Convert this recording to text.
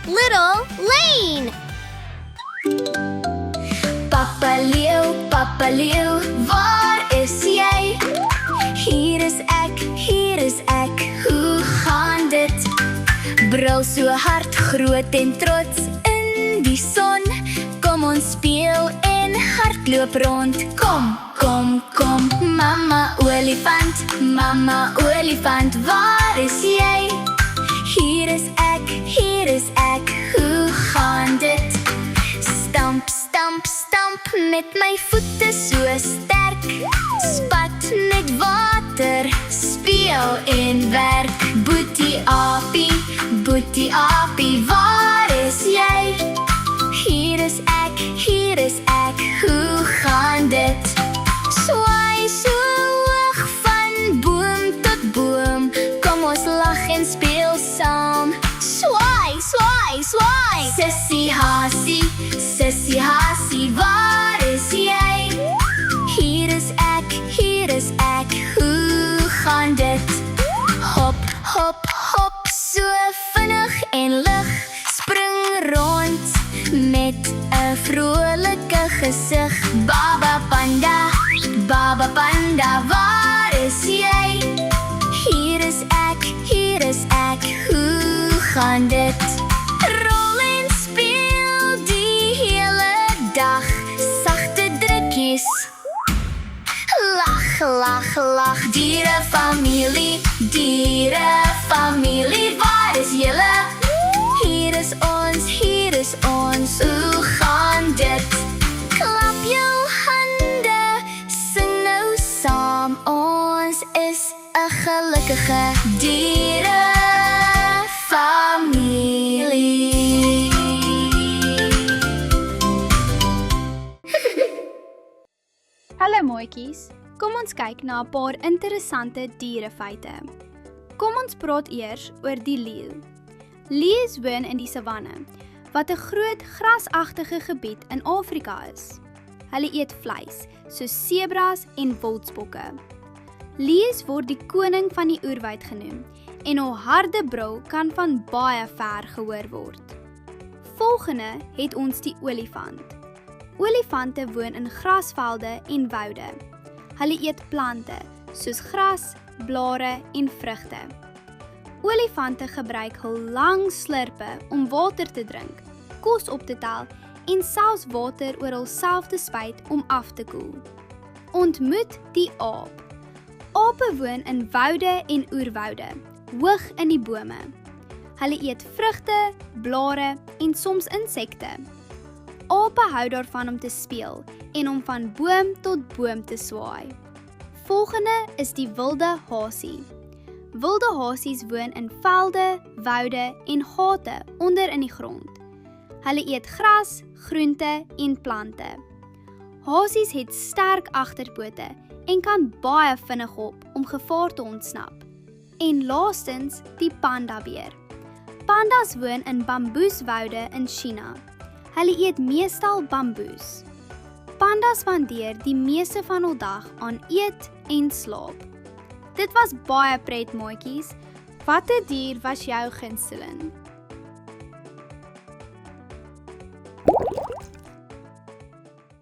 Little Lane. Papa leeu, waar is jy? Hier is ek, hoe gaan dit? Brul so hard, groot en trots in die son. Kom ons speel en hardloop rond. Kom, mama olifant, waar is jy? Hier is ek, hoe gaan dit? Stamp, met my voete so sterk. Spat met water, speel en werk. Boetie Apie, waar is jy? Hier is ek, hoe gaan dit? Swaai so hoog van boom tot boom. Kom ons lag en speel saam. Swaai. Sissie Hasie, waar is jy? Hier is ek, hoe gaan dit? Hop, so vinnig en lig. Spring rond met 'n vrolike gesig. Baba Panda, waar is jy? Hier is ek, hoe gaan dit? Rol en speel die hele dag. Sagte drukkies. Lag, dierefamilie, waar is julle? Hier is ons, hoe gaan dit? Klap jou hande, sing nou saam. Ons is 'n gelukkige dierefamilie. Hallo mooietjies, kom ons kyk na 'n paar interessante dierefeite. Kom ons praat eers oor die leeu. Leeu's woon in die savanne, wat 'n groot grasagtige gebied in Afrika is. Hulle eet vleis, soos sebras en wildsbokke. Leeu's word die koning van die oerwoud genoem en hul harde brul kan van baie ver gehoor word. Volgende het ons die olifant. Olifante woon in grasvelde en woude. Hulle eet plante, soos gras, blare en vrugte. Olifante gebruik hul lang slurpe om water te drink, kos op te tel en selfs water oor hulself te spuit om af te koel. Ontmoet die aap. Ape woon in woude en oerwoude, hoog in die bome. Hulle eet vrugte, blare en soms insekte. Ape hou daarvan om te speel en om van boom tot boom te swaai. Volgende is die wilde hasie. Wilde hasies woon in velde, woude en gate onder in die grond. Hulle eet gras, groente en plante. Hasies het sterk agterpote en kan baie vinnig hop om gevaar te ontsnap. En laastens die pandabeer. Pandas woon in bamboeswoude in China. Hulle eet meestal bamboes. Pandas spandeer die meeste van hul dag aan eet en slaap. Dit was baie pret mooietjies. Watter dier was jou gunsteling?